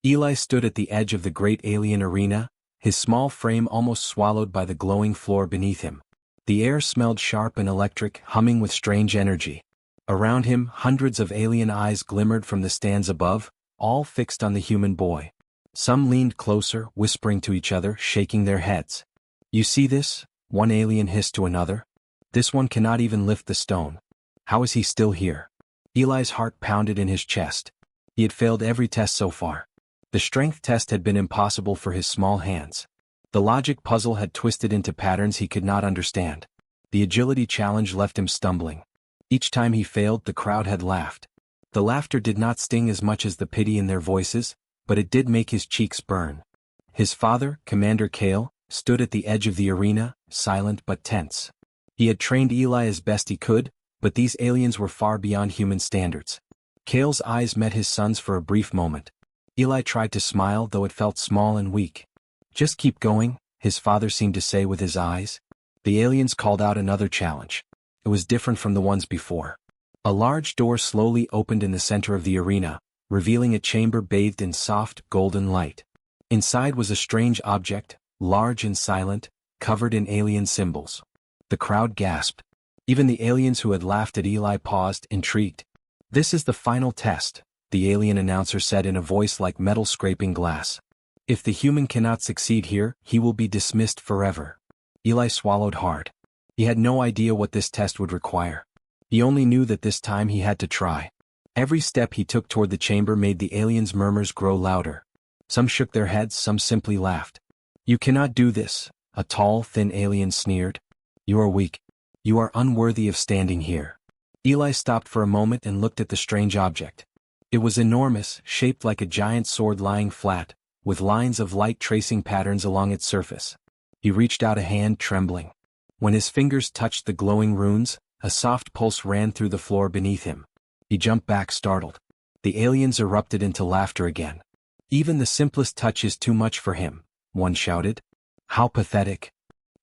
Eli stood at the edge of the great alien arena, his small frame almost swallowed by the glowing floor beneath him. The air smelled sharp and electric, humming with strange energy. Around him, hundreds of alien eyes glimmered from the stands above, all fixed on the human boy. Some leaned closer, whispering to each other, shaking their heads. "You see this?" one alien hissed to another. "This one cannot even lift the stone. How is he still here?" Eli's heart pounded in his chest. He had failed every test so far. The strength test had been impossible for his small hands. The logic puzzle had twisted into patterns he could not understand. The agility challenge left him stumbling. Each time he failed, the crowd had laughed. The laughter did not sting as much as the pity in their voices, but it did make his cheeks burn. His father, Commander Kale, stood at the edge of the arena, silent but tense. He had trained Eli as best he could, but these aliens were far beyond human standards. Kale's eyes met his son's for a brief moment. Eli tried to smile, though it felt small and weak. "Just keep going," his father seemed to say with his eyes. The aliens called out another challenge. It was different from the ones before. A large door slowly opened in the center of the arena, revealing a chamber bathed in soft, golden light. Inside was a strange object, large and silent, covered in alien symbols. The crowd gasped. Even the aliens who had laughed at Eli paused, intrigued. "This is the final test," the alien announcer said in a voice like metal scraping glass. "If the human cannot succeed here, he will be dismissed forever." Eli swallowed hard. He had no idea what this test would require. He only knew that this time he had to try. Every step he took toward the chamber made the aliens' murmurs grow louder. Some shook their heads, some simply laughed. "You cannot do this," a tall, thin alien sneered. "You are weak. You are unworthy of standing here." Eli stopped for a moment and looked at the strange object. It was enormous, shaped like a giant sword lying flat, with lines of light tracing patterns along its surface. He reached out a hand, trembling. When his fingers touched the glowing runes, a soft pulse ran through the floor beneath him. He jumped back, startled. The aliens erupted into laughter again. "Even the simplest touch is too much for him," one shouted. "How pathetic."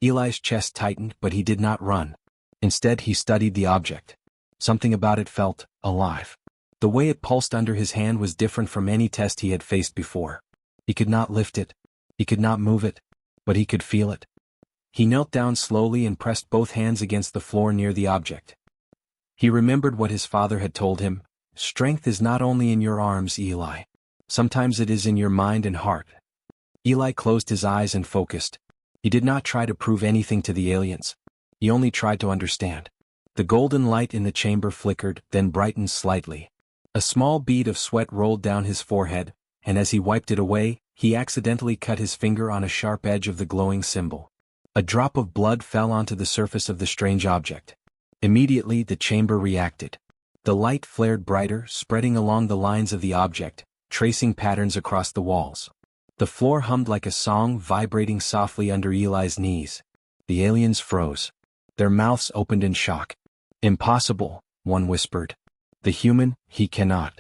Eli's chest tightened, but he did not run. Instead, he studied the object. Something about it felt alive. The way it pulsed under his hand was different from any test he had faced before. He could not lift it. He could not move it. But he could feel it. He knelt down slowly and pressed both hands against the floor near the object. He remembered what his father had told him. "Strength is not only in your arms, Eli. Sometimes it is in your mind and heart." Eli closed his eyes and focused. He did not try to prove anything to the aliens. He only tried to understand. The golden light in the chamber flickered, then brightened slightly. A small bead of sweat rolled down his forehead, and as he wiped it away, he accidentally cut his finger on a sharp edge of the glowing symbol. A drop of blood fell onto the surface of the strange object. Immediately, the chamber reacted. The light flared brighter, spreading along the lines of the object, tracing patterns across the walls. The floor hummed like a song, vibrating softly under Eli's knees. The aliens froze. Their mouths opened in shock. "Impossible," one whispered. "The human, he cannot."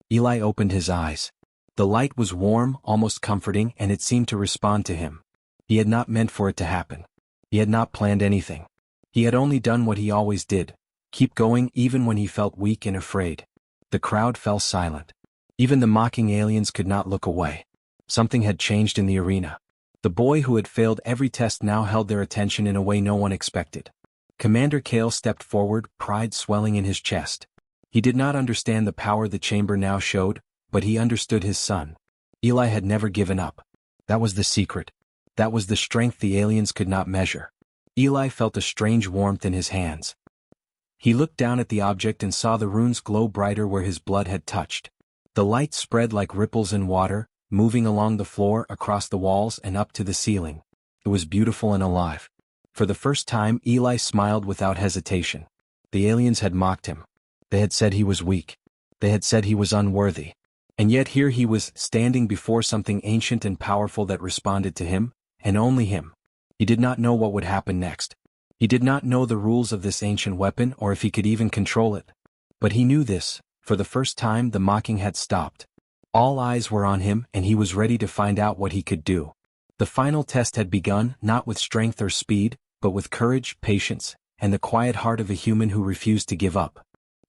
Eli opened his eyes. The light was warm, almost comforting, and it seemed to respond to him. He had not meant for it to happen. He had not planned anything. He had only done what he always did, keep going even when he felt weak and afraid. The crowd fell silent. Even the mocking aliens could not look away. Something had changed in the arena. The boy who had failed every test now held their attention in a way no one expected. Commander Kale stepped forward, pride swelling in his chest. He did not understand the power the chamber now showed, but he understood his son. Eli had never given up. That was the secret. That was the strength the aliens could not measure. Eli felt a strange warmth in his hands. He looked down at the object and saw the runes glow brighter where his blood had touched. The light spread like ripples in water, moving along the floor, across the walls, and up to the ceiling. It was beautiful and alive. For the first time, Eli smiled without hesitation. The aliens had mocked him. They had said he was weak. They had said he was unworthy. And yet here he was, standing before something ancient and powerful that responded to him, and only him. He did not know what would happen next. He did not know the rules of this ancient weapon or if he could even control it. But he knew this: for the first time the mocking had stopped. All eyes were on him, and he was ready to find out what he could do. The final test had begun, not with strength or speed, but with courage, patience, and the quiet heart of a human who refused to give up.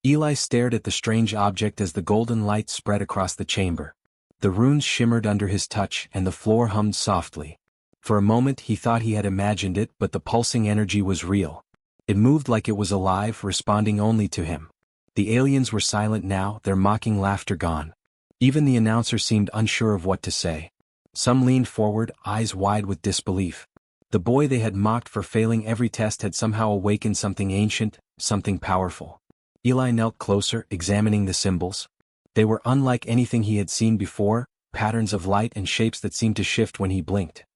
Eli stared at the strange object as the golden light spread across the chamber. The runes shimmered under his touch and the floor hummed softly. For a moment he thought he had imagined it, but the pulsing energy was real. It moved like it was alive, responding only to him. The aliens were silent now, their mocking laughter gone. Even the announcer seemed unsure of what to say. Some leaned forward, eyes wide with disbelief. The boy they had mocked for failing every test had somehow awakened something ancient, something powerful. Eli knelt closer, examining the symbols. They were unlike anything he had seen before, patterns of light and shapes that seemed to shift when he blinked.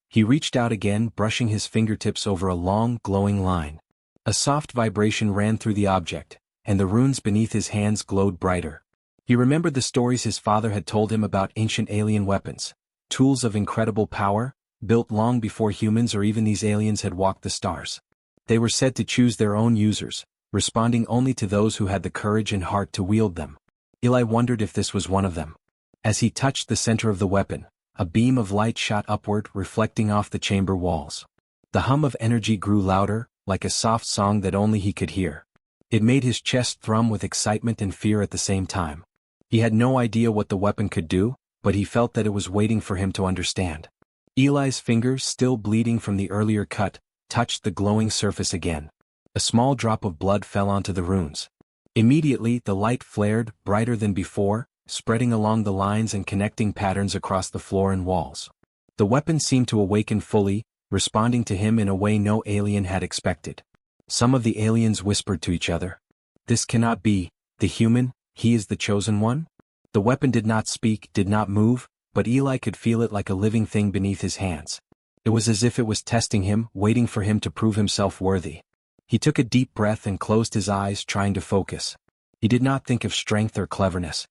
He reached out again, brushing his fingertips over a long, glowing line. A soft vibration ran through the object, and the runes beneath his hands glowed brighter. He remembered the stories his father had told him about ancient alien weapons, tools of incredible power, built long before humans or even these aliens had walked the stars. They were said to choose their own users, responding only to those who had the courage and heart to wield them. Eli wondered if this was one of them. As he touched the center of the weapon, a beam of light shot upward, reflecting off the chamber walls. The hum of energy grew louder, like a soft song that only he could hear. It made his chest thrum with excitement and fear at the same time. He had no idea what the weapon could do, but he felt that it was waiting for him to understand. Eli's fingers, still bleeding from the earlier cut, touched the glowing surface again. A small drop of blood fell onto the runes. Immediately, the light flared, brighter than before, spreading along the lines and connecting patterns across the floor and walls. The weapon seemed to awaken fully, responding to him in a way no alien had expected. Some of the aliens whispered to each other. "This cannot be, the human, he is the chosen one?" The weapon did not speak, did not move, but Eli could feel it like a living thing beneath his hands. It was as if it was testing him, waiting for him to prove himself worthy. He took a deep breath and closed his eyes, trying to focus. He did not think of strength or cleverness.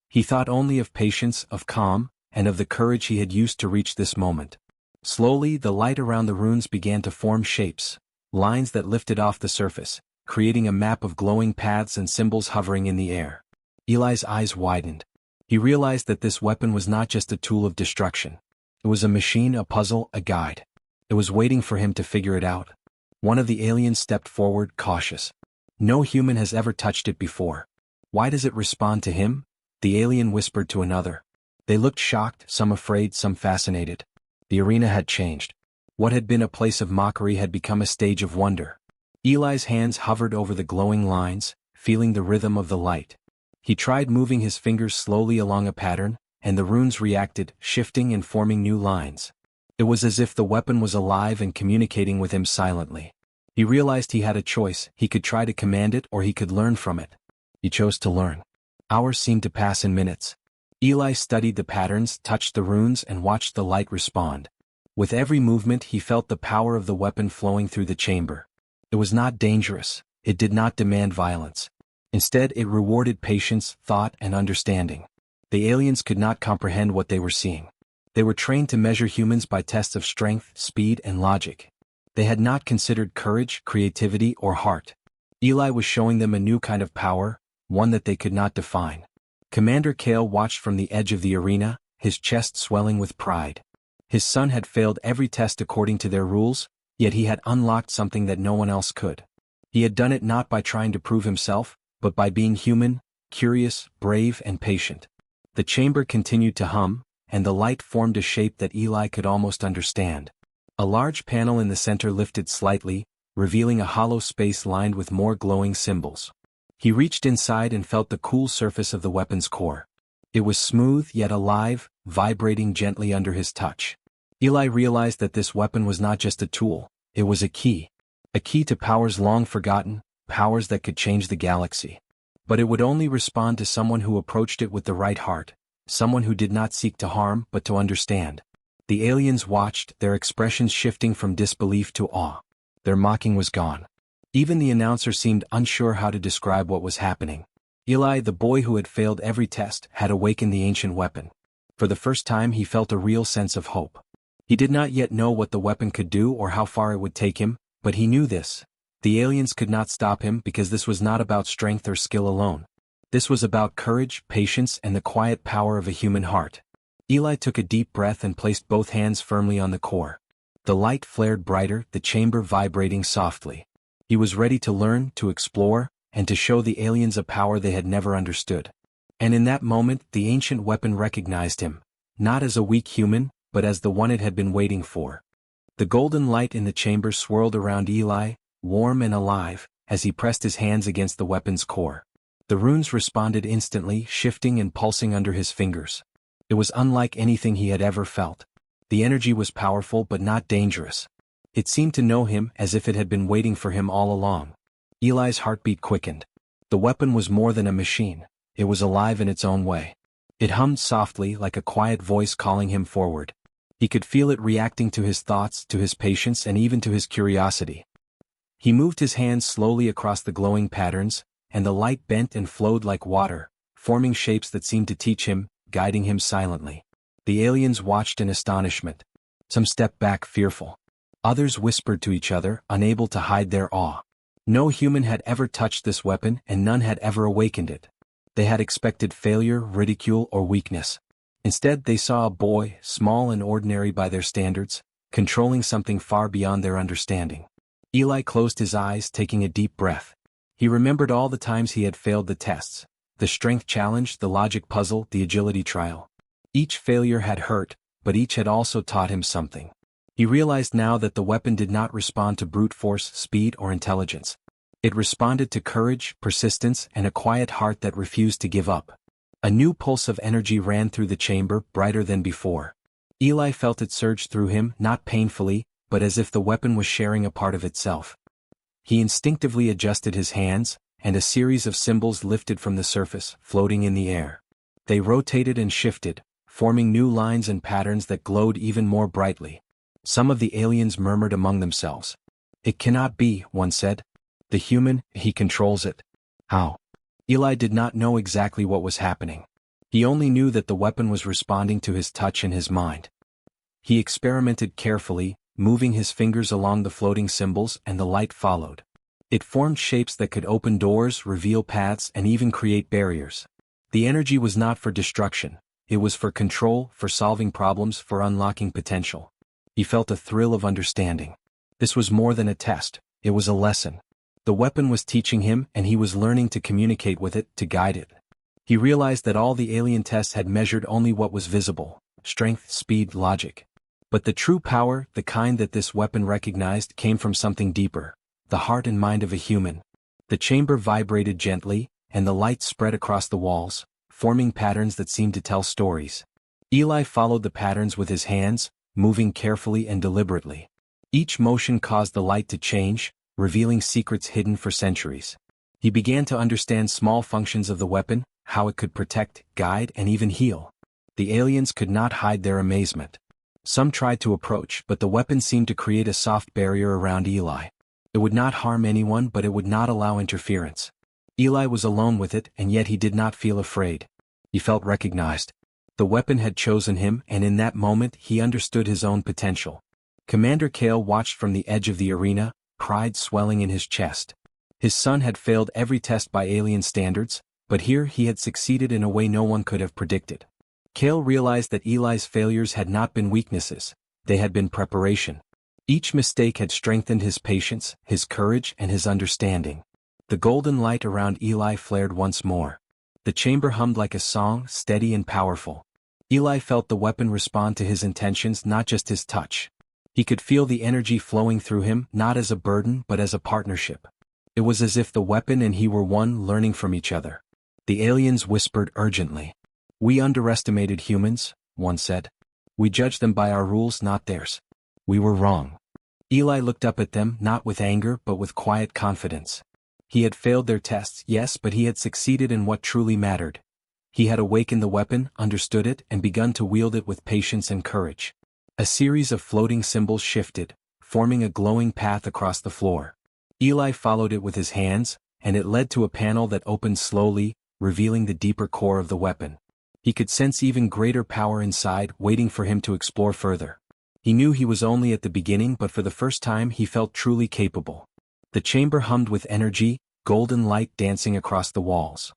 He thought only of patience, of calm, and of the courage he had used to reach this moment. Slowly, the light around the runes began to form shapes, lines that lifted off the surface, creating a map of glowing paths and symbols hovering in the air. Eli's eyes widened. He realized that this weapon was not just a tool of destruction. It was a machine, a puzzle, a guide. It was waiting for him to figure it out. One of the aliens stepped forward, cautious. "No human has ever touched it before. Why does it respond to him?" the alien whispered to another. They looked shocked, some afraid, some fascinated. The arena had changed. What had been a place of mockery had become a stage of wonder. Eli's hands hovered over the glowing lines, feeling the rhythm of the light. He tried moving his fingers slowly along a pattern, and the runes reacted, shifting and forming new lines. It was as if the weapon was alive and communicating with him silently. He realized he had a choice. He could try to command it or he could learn from it. He chose to learn. Hours seemed to pass in minutes. Eli studied the patterns, touched the runes, and watched the light respond. With every movement he felt the power of the weapon flowing through the chamber. It was not dangerous. It did not demand violence. Instead, it rewarded patience, thought, and understanding. The aliens could not comprehend what they were seeing. They were trained to measure humans by tests of strength, speed, and logic. They had not considered courage, creativity, or heart. Eli was showing them a new kind of power, one that they could not define. Commander Kale watched from the edge of the arena, his chest swelling with pride. His son had failed every test according to their rules, yet he had unlocked something that no one else could. He had done it not by trying to prove himself, but by being human, curious, brave, and patient. The chamber continued to hum, and the light formed a shape that Eli could almost understand. A large panel in the center lifted slightly, revealing a hollow space lined with more glowing symbols. He reached inside and felt the cool surface of the weapon's core. It was smooth yet alive, vibrating gently under his touch. Eli realized that this weapon was not just a tool, it was a key to powers long forgotten, powers that could change the galaxy. But it would only respond to someone who approached it with the right heart, someone who did not seek to harm but to understand. The aliens watched, their expressions shifting from disbelief to awe. Their mocking was gone. Even the announcer seemed unsure how to describe what was happening. Eli, the boy who had failed every test, had awakened the ancient weapon. For the first time he felt a real sense of hope. He did not yet know what the weapon could do or how far it would take him, but he knew this. The aliens could not stop him because this was not about strength or skill alone. This was about courage, patience, and the quiet power of a human heart. Eli took a deep breath and placed both hands firmly on the core. The light flared brighter, the chamber vibrating softly. He was ready to learn, to explore, and to show the aliens a power they had never understood. And in that moment the ancient weapon recognized him, not as a weak human, but as the one it had been waiting for. The golden light in the chamber swirled around Eli, warm and alive, as he pressed his hands against the weapon's core. The runes responded instantly, shifting and pulsing under his fingers. It was unlike anything he had ever felt. The energy was powerful but not dangerous. It seemed to know him, as if it had been waiting for him all along. Eli's heartbeat quickened. The weapon was more than a machine. It was alive in its own way. It hummed softly, like a quiet voice calling him forward. He could feel it reacting to his thoughts, to his patience, and even to his curiosity. He moved his hands slowly across the glowing patterns, and the light bent and flowed like water, forming shapes that seemed to teach him, guiding him silently. The aliens watched in astonishment. Some stepped back fearful. Others whispered to each other, unable to hide their awe. No human had ever touched this weapon, and none had ever awakened it. They had expected failure, ridicule, or weakness. Instead they saw a boy, small and ordinary by their standards, controlling something far beyond their understanding. Eli closed his eyes, taking a deep breath. He remembered all the times he had failed the tests, the strength challenge, the logic puzzle, the agility trial. Each failure had hurt, but each had also taught him something. He realized now that the weapon did not respond to brute force, speed, or intelligence. It responded to courage, persistence, and a quiet heart that refused to give up. A new pulse of energy ran through the chamber, brighter than before. Eli felt it surge through him, not painfully, but as if the weapon was sharing a part of itself. He instinctively adjusted his hands, and a series of symbols lifted from the surface, floating in the air. They rotated and shifted, forming new lines and patterns that glowed even more brightly. Some of the aliens murmured among themselves. "It cannot be," one said. "The human, he controls it." How? Eli did not know exactly what was happening. He only knew that the weapon was responding to his touch and his mind. He experimented carefully, moving his fingers along the floating symbols, and the light followed. It formed shapes that could open doors, reveal paths, and even create barriers. The energy was not for destruction. It was for control, for solving problems, for unlocking potential. He felt a thrill of understanding. This was more than a test, it was a lesson. The weapon was teaching him, and he was learning to communicate with it, to guide it. He realized that all the alien tests had measured only what was visible: strength, speed, logic. But the true power, the kind that this weapon recognized, came from something deeper: the heart and mind of a human. The chamber vibrated gently, and the light spread across the walls, forming patterns that seemed to tell stories. Eli followed the patterns with his hands, moving carefully and deliberately. Each motion caused the light to change, revealing secrets hidden for centuries. He began to understand small functions of the weapon, how it could protect, guide, and even heal. The aliens could not hide their amazement. Some tried to approach, but the weapon seemed to create a soft barrier around Eli. It would not harm anyone, but it would not allow interference. Eli was alone with it, and yet he did not feel afraid. He felt recognized. The weapon had chosen him, and in that moment he understood his own potential. Commander Kale watched from the edge of the arena, pride swelling in his chest. His son had failed every test by alien standards, but here he had succeeded in a way no one could have predicted. Kale realized that Eli's failures had not been weaknesses, they had been preparation. Each mistake had strengthened his patience, his courage, and his understanding. The golden light around Eli flared once more. The chamber hummed like a song, steady and powerful. Eli felt the weapon respond to his intentions, not just his touch. He could feel the energy flowing through him, not as a burden but as a partnership. It was as if the weapon and he were one, learning from each other. The aliens whispered urgently. "We underestimated humans," one said. "We judged them by our rules, not theirs. We were wrong." Eli looked up at them, not with anger but with quiet confidence. He had failed their tests, yes, but he had succeeded in what truly mattered. He had awakened the weapon, understood it, and begun to wield it with patience and courage. A series of floating symbols shifted, forming a glowing path across the floor. Eli followed it with his hands, and it led to a panel that opened slowly, revealing the deeper core of the weapon. He could sense even greater power inside, waiting for him to explore further. He knew he was only at the beginning, but for the first time he felt truly capable. The chamber hummed with energy, golden light dancing across the walls.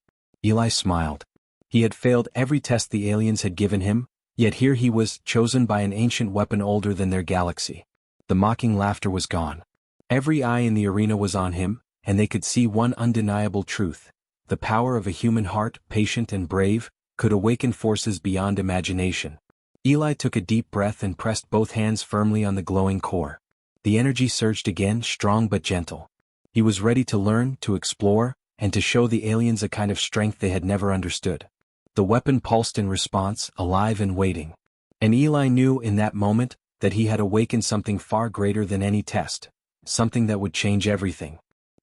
Eli smiled. He had failed every test the aliens had given him, yet here he was, chosen by an ancient weapon older than their galaxy. The mocking laughter was gone. Every eye in the arena was on him, and they could see one undeniable truth: The power of a human heart, patient and brave, could awaken forces beyond imagination. Eli took a deep breath and pressed both hands firmly on the glowing core. The energy surged again, strong but gentle. He was ready to learn, to explore, and to show the aliens a kind of strength they had never understood. The weapon pulsed in response, alive and waiting. And Eli knew in that moment that he had awakened something far greater than any test, something that would change everything.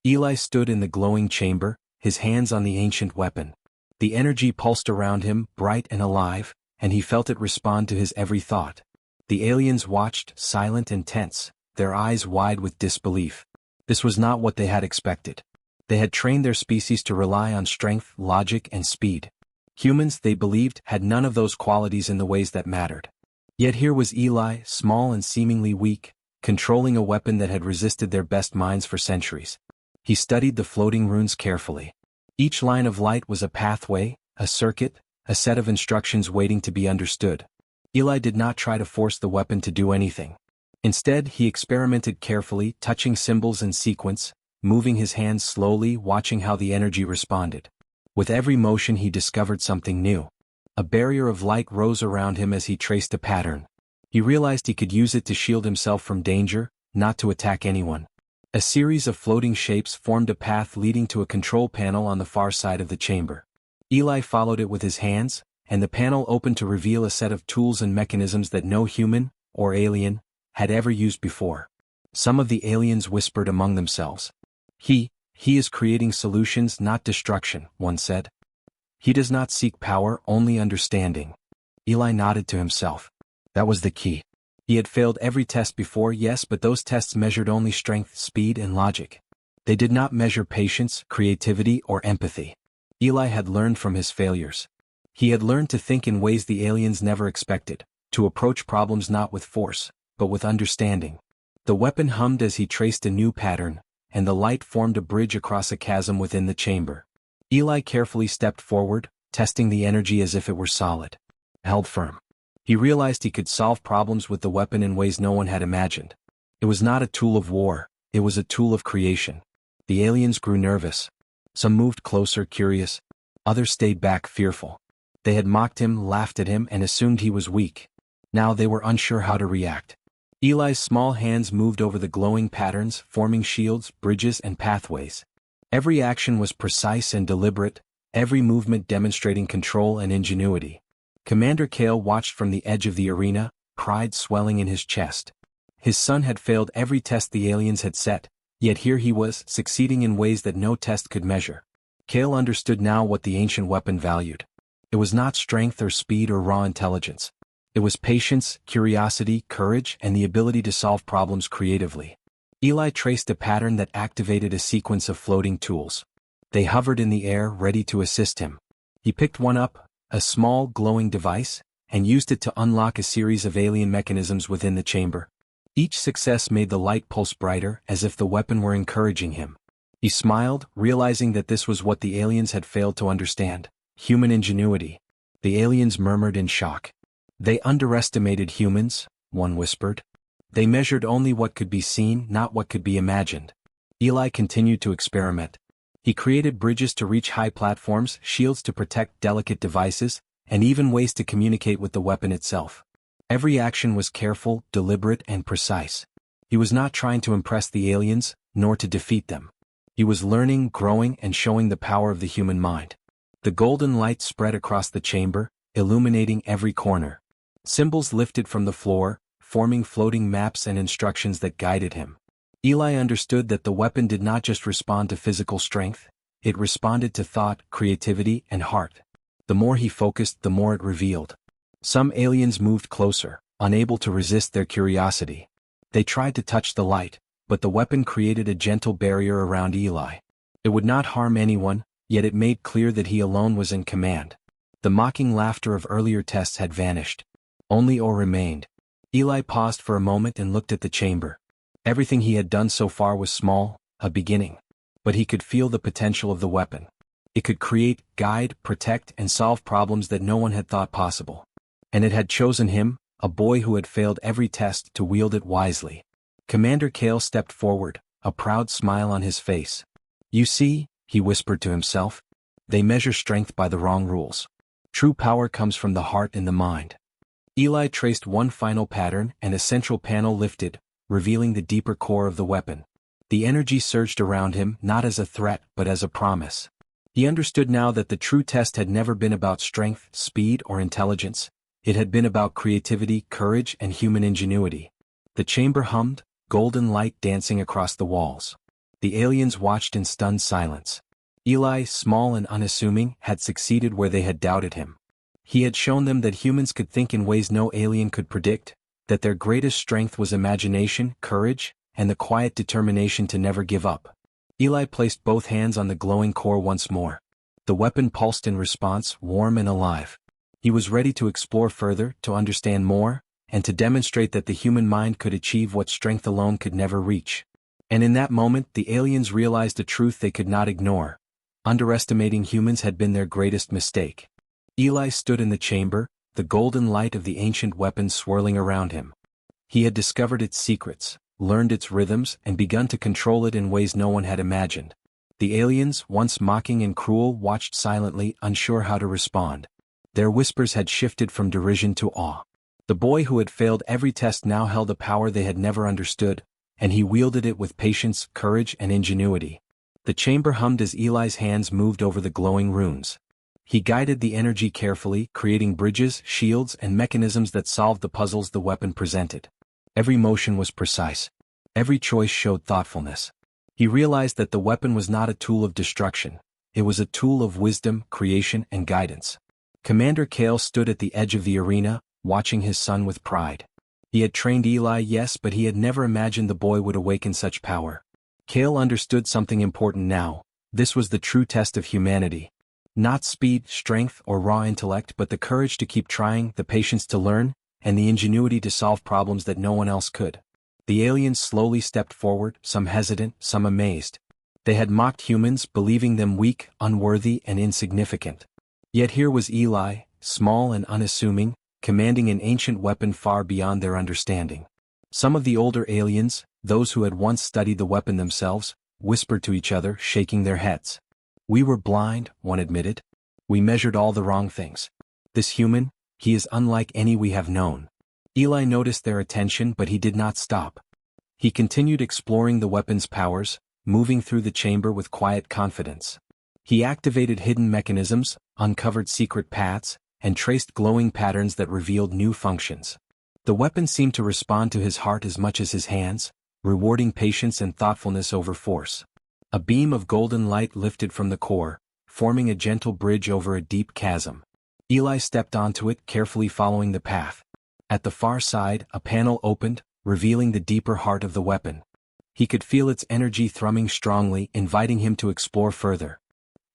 Eli stood in the glowing chamber, his hands on the ancient weapon. The energy pulsed around him, bright and alive, and he felt it respond to his every thought. The aliens watched, silent and tense, their eyes wide with disbelief. This was not what they had expected. They had trained their species to rely on strength, logic, and speed. Humans, they believed, had none of those qualities in the ways that mattered. Yet here was Eli, small and seemingly weak, controlling a weapon that had resisted their best minds for centuries. He studied the floating runes carefully. Each line of light was a pathway, a circuit, a set of instructions waiting to be understood. Eli did not try to force the weapon to do anything. Instead, he experimented carefully, touching symbols in sequence, moving his hands slowly, watching how the energy responded. With every motion he discovered something new. A barrier of light rose around him as he traced a pattern. He realized he could use it to shield himself from danger, not to attack anyone. A series of floating shapes formed a path leading to a control panel on the far side of the chamber. Eli followed it with his hands, and the panel opened to reveal a set of tools and mechanisms that no human, or alien, had ever used before. Some of the aliens whispered among themselves. He is creating solutions, not destruction, one said. He does not seek power, only understanding. Eli nodded to himself. That was the key. He had failed every test before, yes, but those tests measured only strength, speed, and logic. They did not measure patience, creativity, or empathy. Eli had learned from his failures. He had learned to think in ways the aliens never expected, to approach problems not with force, but with understanding. The weapon hummed as he traced a new pattern, and the light formed a bridge across a chasm within the chamber. Eli carefully stepped forward, testing the energy as if it were solid. Held firm. He realized he could solve problems with the weapon in ways no one had imagined. It was not a tool of war, it was a tool of creation. The aliens grew nervous. Some moved closer, curious. Others stayed back, fearful. They had mocked him, laughed at him, and assumed he was weak. Now they were unsure how to react. Eli's small hands moved over the glowing patterns, forming shields, bridges, and pathways. Every action was precise and deliberate, every movement demonstrating control and ingenuity. Commander Kale watched from the edge of the arena, pride swelling in his chest. His son had failed every test the aliens had set, yet here he was, succeeding in ways that no test could measure. Kale understood now what the ancient weapon valued. It was not strength or speed or raw intelligence. It was patience, curiosity, courage, and the ability to solve problems creatively. Eli traced a pattern that activated a sequence of floating tools. They hovered in the air, ready to assist him. He picked one up, a small, glowing device, and used it to unlock a series of alien mechanisms within the chamber. Each success made the light pulse brighter, as if the weapon were encouraging him. He smiled, realizing that this was what the aliens had failed to understand: human ingenuity. The aliens murmured in shock. They underestimated humans, one whispered. They measured only what could be seen, not what could be imagined. Eli continued to experiment. He created bridges to reach high platforms, shields to protect delicate devices, and even ways to communicate with the weapon itself. Every action was careful, deliberate, and precise. He was not trying to impress the aliens, nor to defeat them. He was learning, growing, and showing the power of the human mind. The golden light spread across the chamber, illuminating every corner. Symbols lifted from the floor, forming floating maps and instructions that guided him. Eli understood that the weapon did not just respond to physical strength, it responded to thought, creativity, and heart. The more he focused, the more it revealed. Some aliens moved closer, unable to resist their curiosity. They tried to touch the light, but the weapon created a gentle barrier around Eli. It would not harm anyone, yet it made clear that he alone was in command. The mocking laughter of earlier tests had vanished. Only awe remained. Eli paused for a moment and looked at the chamber. Everything he had done so far was small, a beginning. But he could feel the potential of the weapon. It could create, guide, protect, and solve problems that no one had thought possible. And it had chosen him, a boy who had failed every test, to wield it wisely. Commander Kale stepped forward, a proud smile on his face. "You see," he whispered to himself, They measure strength by the wrong rules. True power comes from the heart and the mind. Eli traced one final pattern and a central panel lifted, revealing the deeper core of the weapon. The energy surged around him not as a threat but as a promise. He understood now that the true test had never been about strength, speed, or intelligence. It had been about creativity, courage, and human ingenuity. The chamber hummed, golden light dancing across the walls. The aliens watched in stunned silence. Eli, small and unassuming, had succeeded where they had doubted him. He had shown them that humans could think in ways no alien could predict, that their greatest strength was imagination, courage, and the quiet determination to never give up. Eli placed both hands on the glowing core once more. The weapon pulsed in response, warm and alive. He was ready to explore further, to understand more, and to demonstrate that the human mind could achieve what strength alone could never reach. And in that moment, the aliens realized a truth they could not ignore. Underestimating humans had been their greatest mistake. Eli stood in the chamber, the golden light of the ancient weapon swirling around him. He had discovered its secrets, learned its rhythms, and begun to control it in ways no one had imagined. The aliens, once mocking and cruel, watched silently, unsure how to respond. Their whispers had shifted from derision to awe. The boy who had failed every test now held a power they had never understood, and he wielded it with patience, courage, and ingenuity. The chamber hummed as Eli's hands moved over the glowing runes. He guided the energy carefully, creating bridges, shields, and mechanisms that solved the puzzles the weapon presented. Every motion was precise. Every choice showed thoughtfulness. He realized that the weapon was not a tool of destruction. It was a tool of wisdom, creation, and guidance. Commander Kale stood at the edge of the arena, watching his son with pride. He had trained Eli, yes, but he had never imagined the boy would awaken such power. Kale understood something important now. This was the true test of humanity. Not speed, strength, or raw intellect, but the courage to keep trying, the patience to learn, and the ingenuity to solve problems that no one else could. The aliens slowly stepped forward, some hesitant, some amazed. They had mocked humans, believing them weak, unworthy, and insignificant. Yet here was Eli, small and unassuming, commanding an ancient weapon far beyond their understanding. Some of the older aliens, those who had once studied the weapon themselves, whispered to each other, shaking their heads. "We were blind," one admitted. "We measured all the wrong things. This human, he is unlike any we have known." Eli noticed their attention, but he did not stop. He continued exploring the weapon's powers, moving through the chamber with quiet confidence. He activated hidden mechanisms, uncovered secret paths, and traced glowing patterns that revealed new functions. The weapon seemed to respond to his heart as much as his hands, rewarding patience and thoughtfulness over force. A beam of golden light lifted from the core, forming a gentle bridge over a deep chasm. Eli stepped onto it, carefully following the path. At the far side, a panel opened, revealing the deeper heart of the weapon. He could feel its energy thrumming strongly, inviting him to explore further.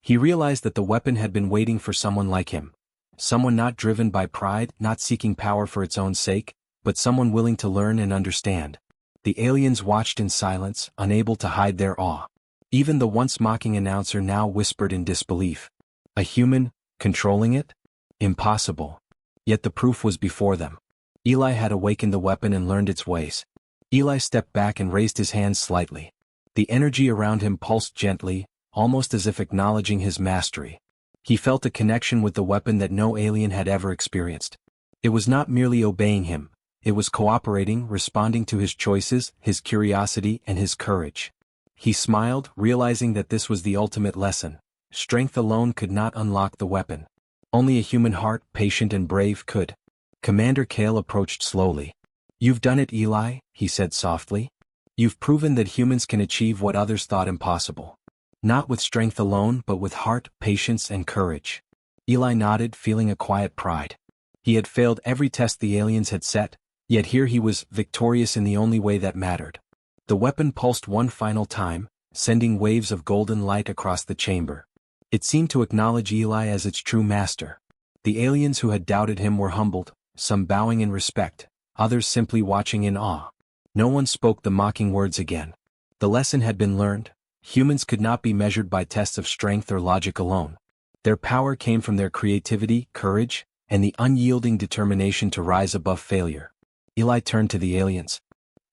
He realized that the weapon had been waiting for someone like him. Someone not driven by pride, not seeking power for its own sake, but someone willing to learn and understand. The aliens watched in silence, unable to hide their awe. Even the once mocking announcer now whispered in disbelief. A human, controlling it? Impossible. Yet the proof was before them. Eli had awakened the weapon and learned its ways. Eli stepped back and raised his hands slightly. The energy around him pulsed gently, almost as if acknowledging his mastery. He felt a connection with the weapon that no alien had ever experienced. It was not merely obeying him, it was cooperating, responding to his choices, his curiosity, and his courage. He smiled, realizing that this was the ultimate lesson. Strength alone could not unlock the weapon. Only a human heart, patient and brave, could. Commander Kale approached slowly. "You've done it, Eli," he said softly. "You've proven that humans can achieve what others thought impossible. Not with strength alone, but with heart, patience, and courage." Eli nodded, feeling a quiet pride. He had failed every test the aliens had set, yet here he was, victorious in the only way that mattered. The weapon pulsed one final time, sending waves of golden light across the chamber. It seemed to acknowledge Eli as its true master. The aliens who had doubted him were humbled, some bowing in respect, others simply watching in awe. No one spoke the mocking words again. The lesson had been learned. Humans could not be measured by tests of strength or logic alone. Their power came from their creativity, courage, and the unyielding determination to rise above failure. Eli turned to the aliens.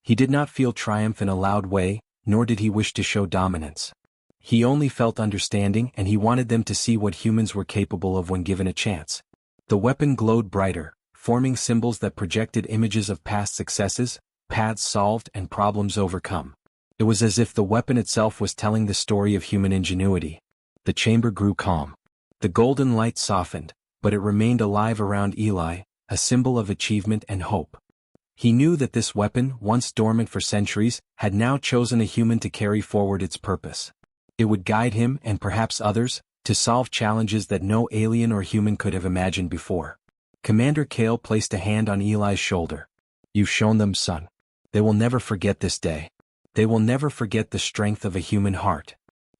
He did not feel triumph in a loud way, nor did he wish to show dominance. He only felt understanding, and he wanted them to see what humans were capable of when given a chance. The weapon glowed brighter, forming symbols that projected images of past successes, paths solved, and problems overcome. It was as if the weapon itself was telling the story of human ingenuity. The chamber grew calm. The golden light softened, but it remained alive around Eli, a symbol of achievement and hope. He knew that this weapon, once dormant for centuries, had now chosen a human to carry forward its purpose. It would guide him, and perhaps others, to solve challenges that no alien or human could have imagined before. Commander Kale placed a hand on Eli's shoulder. "You've shown them, son. They will never forget this day. They will never forget the strength of a human heart."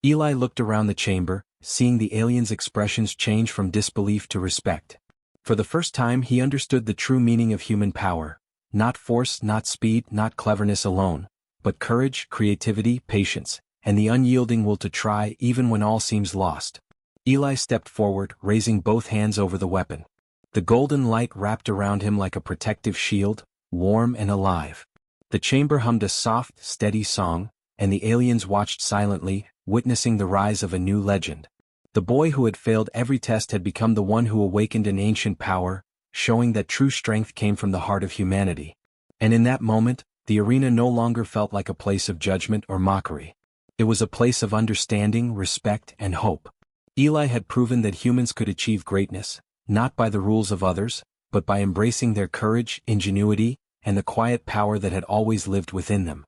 Eli looked around the chamber, seeing the aliens' expressions change from disbelief to respect. For the first time he understood the true meaning of human power. Not force, not speed, not cleverness alone, but courage, creativity, patience, and the unyielding will to try even when all seems lost. Eli stepped forward, raising both hands over the weapon. The golden light wrapped around him like a protective shield, warm and alive. The chamber hummed a soft, steady song, and the aliens watched silently, witnessing the rise of a new legend. The boy who had failed every test had become the one who awakened an ancient power, showing that true strength came from the heart of humanity. And in that moment, the arena no longer felt like a place of judgment or mockery. It was a place of understanding, respect, and hope. Eli had proven that humans could achieve greatness, not by the rules of others, but by embracing their courage, ingenuity, and the quiet power that had always lived within them.